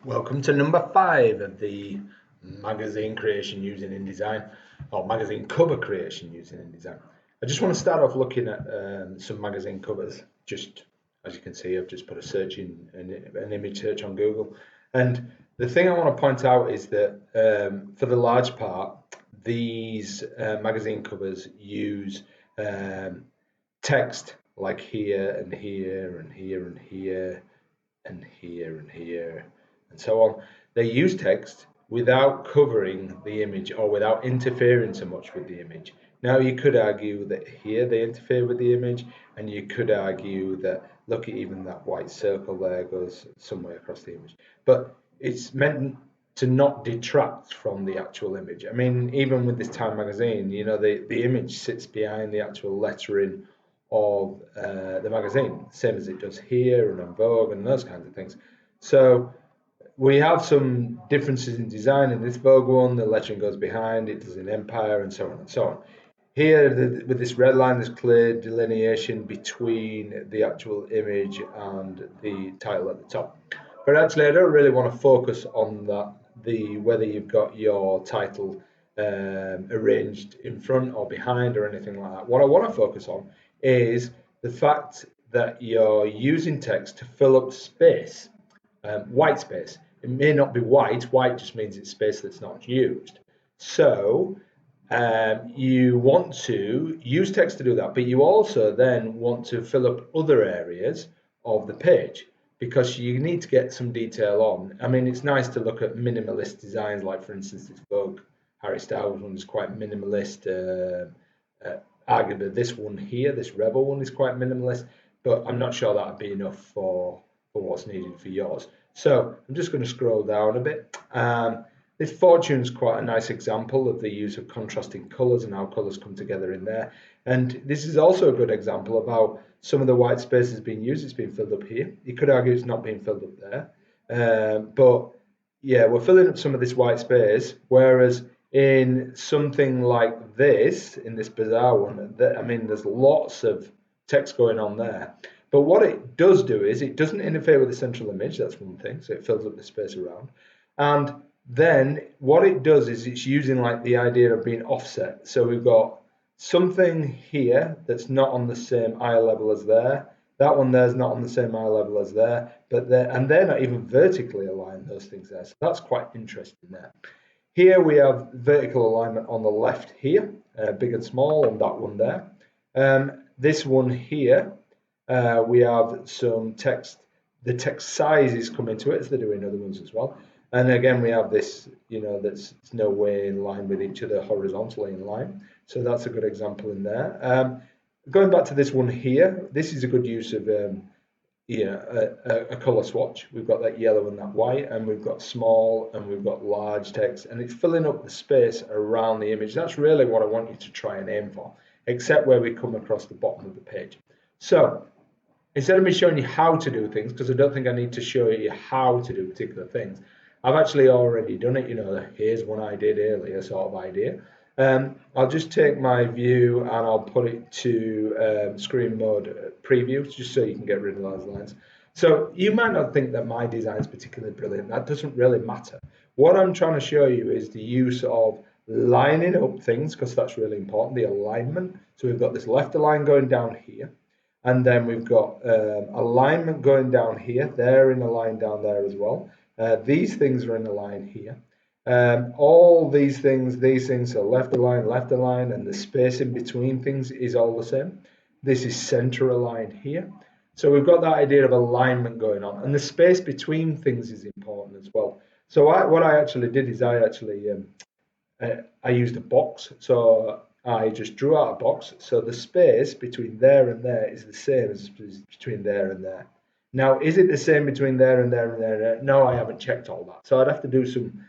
Welcome to number 5 of the magazine creation using InDesign, or magazine cover creation using InDesign. I just want to start off looking at some magazine covers. Just as you can see, I've just put a search in an image search on Google, and the thing I want to point out is that for the large part, these magazine covers use text like here and here and here and here and here and here and so on. They use text without covering the image or without interfering so much with the image. Now you could argue that here they interfere with the image, and you could argue that look at even that white circle there goes somewhere across the image, but it's meant to not detract from the actual image. I mean, even with this Time magazine, you know, the image sits behind the actual lettering of the magazine, same as it does here and on Vogue and those kinds of things. So we have some differences in design. In this Vogue one, the lettering goes behind, it does in Empire, and so on and so on. Here, with this red line, there's clear delineation between the actual image and the title at the top. But actually, I don't really want to focus on that, whether you've got your title arranged in front or behind or anything like that. What I want to focus on is the fact that you're using text to fill up space, white space. It may not be white. White just means it's space that's not used. So you want to use text to do that, but you also then want to fill up other areas of the page because you need to get some detail on. I mean, it's nice to look at minimalist designs, like for instance this Vogue Harry Styles one is quite minimalist. Arguably this one here, this Rebel one, is quite minimalist, but I'm not sure that would be enough for what's needed for yours. So I'm just going to scroll down a bit. This Fortune's quite a nice example of the use of contrasting colours and how colours come together in there. And this is also a good example of how some of the white space is being used. It's being filled up here. You could argue it's not being filled up there. But yeah, we're filling up some of this white space, whereas in something like this, in this Bazaar one, I mean, there's lots of text going on there. But what it does do is it doesn't interfere with the central image. That's one thing. So it fills up the space around. And then what it does is it's using like the idea of being offset. So we've got something here that's not on the same eye level as there. That one there's not on the same eye level as there, but they're not even vertically aligned, those things there. So that's quite interesting there. Here we have vertical alignment on the left here, big and small, and that one there. This one here, we have some text. The text size is coming to it, as they do in other ones as well. And again, we have this, you know, that's no way in line with each other, horizontally in line. So that's a good example in there. Going back to this one here, this is a good use of a color swatch. We've got that yellow and that white, and we've got small and we've got large text, and it's filling up the space around the image. That's really what I want you to try and aim for, except where we come across the bottom of the page. So instead of me showing you how to do things, because I don't think I need to show you how to do particular things, I've actually already done it. You know, here's one I did earlier, sort of idea. I'll just take my view and I'll put it to screen mode preview, just so you can get rid of those lines. So you might not think that my design is particularly brilliant. That doesn't really matter. What I'm trying to show you is the use of lining up things, because that's really important, the alignment. So we've got this left align going down here, and then we've got alignment going down here. They're in a line down there as well. These things are in a line here. All these things, so left align, and the space in between things is all the same. This is center aligned here. So we've got that idea of alignment going on, and the space between things is important as well. So what I actually did is I used a box. So I just drew out a box. So the space between there and there is the same as between there and there. Now, is it the same between there and there and there? No, I haven't checked all that. So I'd have to do some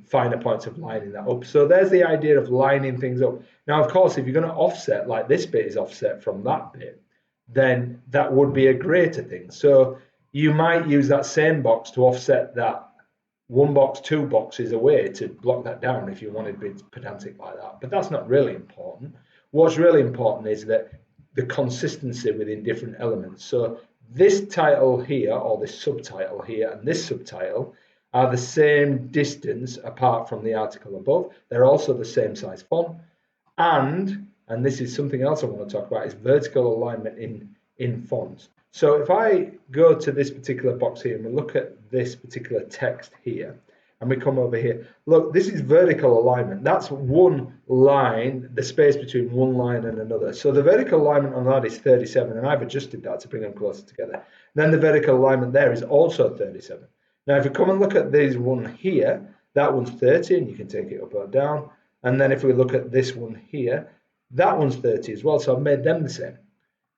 finer points of lining that up. So there's the idea of lining things up. Now, of course, if you're going to offset, like this bit is offset from that bit, then that would be a greater thing. So you might use that same box to offset that one box, two boxes away to block that down if you wanted to be pedantic like that. But that's not really important. What's really important is that the consistency within different elements. So this title here, or this subtitle here, and this subtitle are the same distance apart from the article above. They're also the same size font. And this is something else I want to talk about, is vertical alignment in fonts. So if I go to this particular box here and we look at this particular text here, and we come over here, look, this is vertical alignment. That's one line, the space between one line and another. So the vertical alignment on that is 37, and I've adjusted that to bring them closer together. And then the vertical alignment there is also 37. Now, if we come and look at this one here, that one's 30, and you can take it up or down. And then if we look at this one here, that one's 30 as well. So I've made them the same.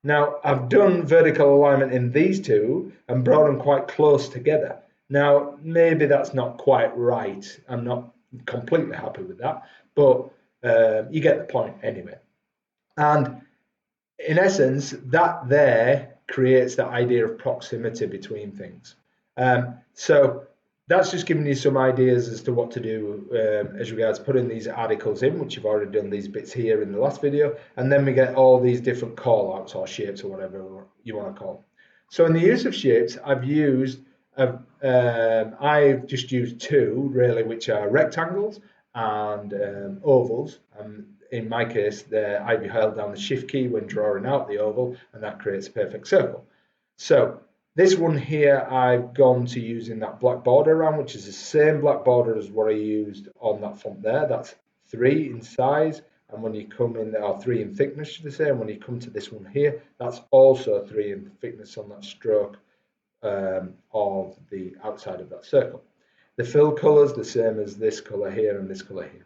Now, I've done vertical alignment in these two and brought them quite close together. Now, maybe that's not quite right. I'm not completely happy with that, but you get the point anyway. And in essence, that there creates that idea of proximity between things. So that's just giving you some ideas as to what to do as regards putting these articles in, which you've already done these bits here in the last video, and then we get all these different call outs or shapes or whatever you want to call them. So in the use of shapes, I've just used two really, which are rectangles and ovals. In my case, I've held down the shift key when drawing out the oval, and that creates a perfect circle. So this one here, I've gone to using that black border around, which is the same black border as what I used on that font there. That's 3 in size, and when you come in there, or 3 in thickness, should I say, and when you come to this one here, that's also 3 in thickness on that stroke of the outside of that circle. The fill colors, the same as this color here and this color here.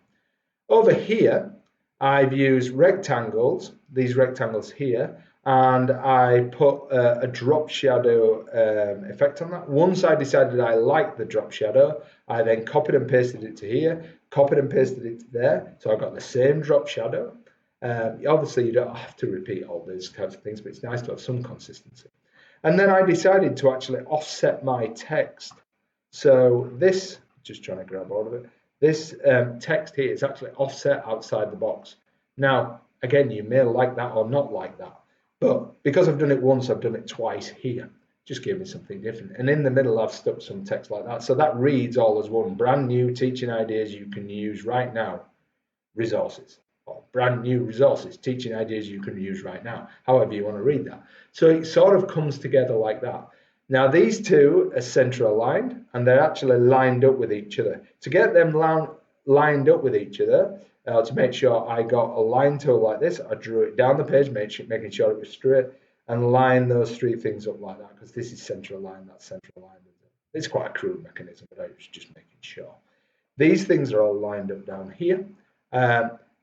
Over here, I've used rectangles, these rectangles here, and I put a drop shadow effect on that. Once I decided I liked the drop shadow, I then copied and pasted it to here, copied and pasted it to there, so I got the same drop shadow. Obviously, you don't have to repeat all these kinds of things, but it's nice to have some consistency. And then I decided to actually offset my text. So this, just trying to grab hold of it, this text here is actually offset outside the box. Now, again, you may like that or not like that, but because I've done it once, I've done it twice here. Just give me something different. And in the middle, I've stuck some text like that. So that reads all as one. Brand new teaching ideas you can use right now. Resources. Or brand new resources, teaching ideas you can use right now, however you want to read that. So it sort of comes together like that. Now these two are center aligned, and they're actually lined up with each other. To get them lined up with each other, to make sure I got a line tool like this, I drew it down the page, making sure it was straight, and line those three things up like that, because this is center aligned, that's center aligned. It's quite a crude mechanism, but I was just making sure. These things are all lined up down here.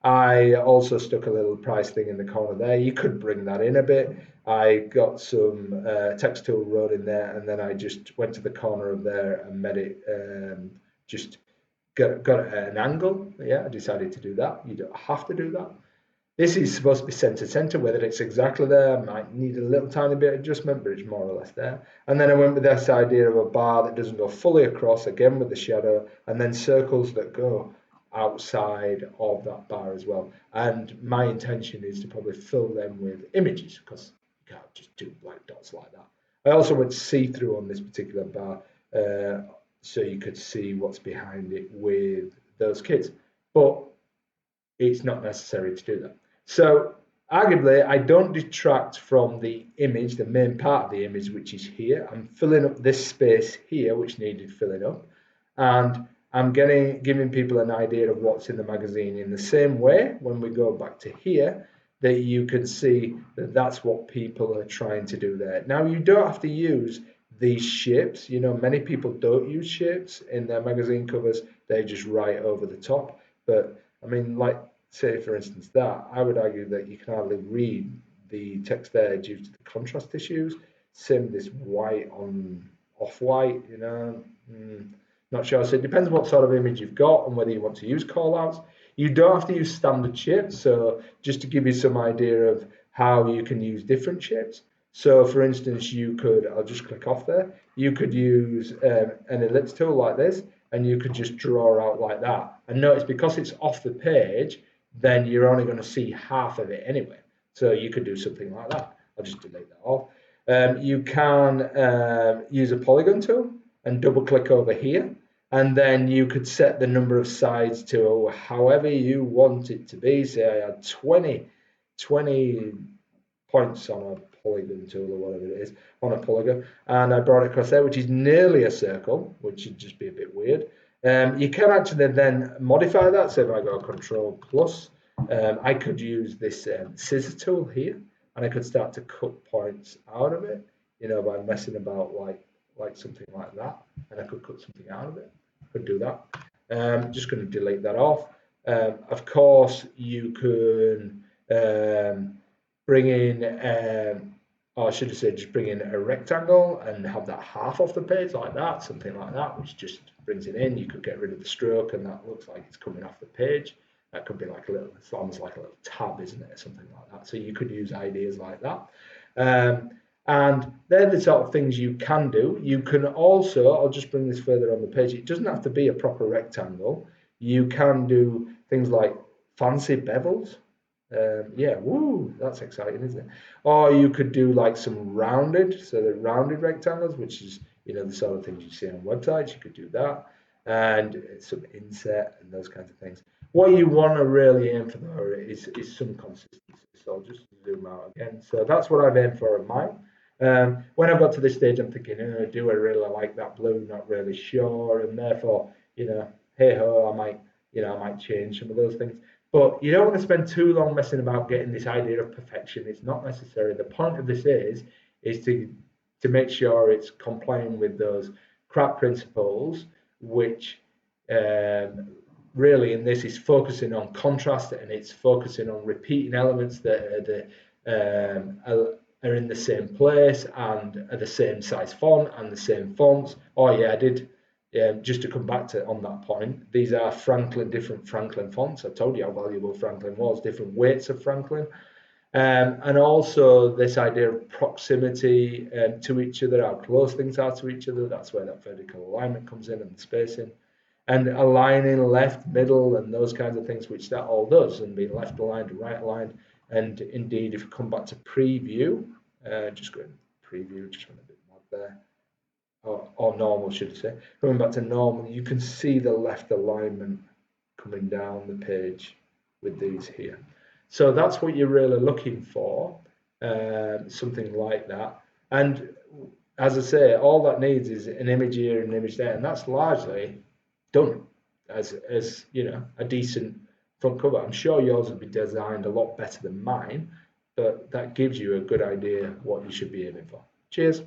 I also stuck a little price thing in the corner there. You could bring that in a bit. I got some text tool wrote in there, and then I just went to the corner of there and made it just got it at an angle. Yeah, I decided to do that. You don't have to do that. This is supposed to be center, whether it's exactly there, might need a little tiny bit of adjustment, but it's more or less there. And then I went with this idea of a bar that doesn't go fully across, again with the shadow, and then circles that go outside of that bar as well. And my intention is to probably fill them with images, because you can't just do black dots like that. I also went see-through on this particular bar, so you could see what's behind it with those kids. But it's not necessary to do that. So arguably, I don't detract from the image, the main part of the image, which is here. I'm filling up this space here, which needed filling up. And I'm giving people an idea of what's in the magazine in the same way. When we go back to here, that you can see that that's what people are trying to do there. Now, you don't have to use these shapes. You know, many people don't use shapes in their magazine covers. They just write over the top. But I mean, like, say for instance that, I would argue that you can hardly read the text there due to the contrast issues. Same with this white on off-white, you know. Not sure. So it depends on what sort of image you've got and whether you want to use call-outs. You don't have to use standard shapes. So just to give you some idea of how you can use different shapes. So for instance, you could, I'll just click off there. You could use an ellipse tool like this, and you could just draw out like that. And notice, because it's off the page, then you're only going to see half of it anyway. So you could do something like that. I'll just delete that off. You can use a Polygon Tool and double click over here, and then you could set the number of sides to however you want it to be. Say I had 20 points on a Polygon Tool or whatever it is, on a polygon, and I brought it across there, which is nearly a circle, which would just be a bit weird. You can actually then modify that. So if I go Control Plus, I could use this scissor tool here, and I could start to cut points out of it, by messing about like something like that, and I could cut something out of it. I could do that. Just going to delete that off. Of course, you can bring in, or I should have said, just bring in a rectangle and have that half off the page like that, something like that, which just brings it in. You could get rid of the stroke, and that looks like it's coming off the page. That could be like a little, it's almost like a little tab, isn't it, or something like that. So you could use ideas like that. And they're the sort of things you can do. You can also, I'll just bring this further on the page, it doesn't have to be a proper rectangle. You can do things like fancy bevels. Yeah, woo, that's exciting, isn't it? Or you could do like some rounded, so the rounded rectangles, which is, the sort of things you see on websites. You could do that, and some inset and those kinds of things. What you want to really aim for though is some consistency. So I'll just zoom out again. So that's what I've aimed for in mine. When I got to this stage, I'm thinking, do I really like that blue? Not really sure, and therefore, hey ho, I might change some of those things. But you don't want to spend too long messing about getting this idea of perfection. It's not necessary. The point of this is to make sure it's complying with those craft principles, which really in this is focusing on contrast, and it's focusing on repeating elements that are in the same place and are the same size font and the same fonts. Oh yeah, I did. Just to come back to on that point, these are different Franklin fonts. I told you how valuable Franklin was, different weights of Franklin. And also this idea of proximity to each other, how close things are to each other. That's where that vertical alignment comes in, and the spacing. And aligning left, middle, and those kinds of things, which that all does, and being left aligned and right aligned. And indeed, if you come back to preview, just go in preview, just went a bit mad there. Or normal, should I say. Going back to normal, you can see the left alignment coming down the page with these here. So that's what you're really looking for, something like that. And as I say, all that needs is an image here and an image there, and that's largely done as a decent front cover. I'm sure yours will be designed a lot better than mine, but that gives you a good idea what you should be aiming for. Cheers.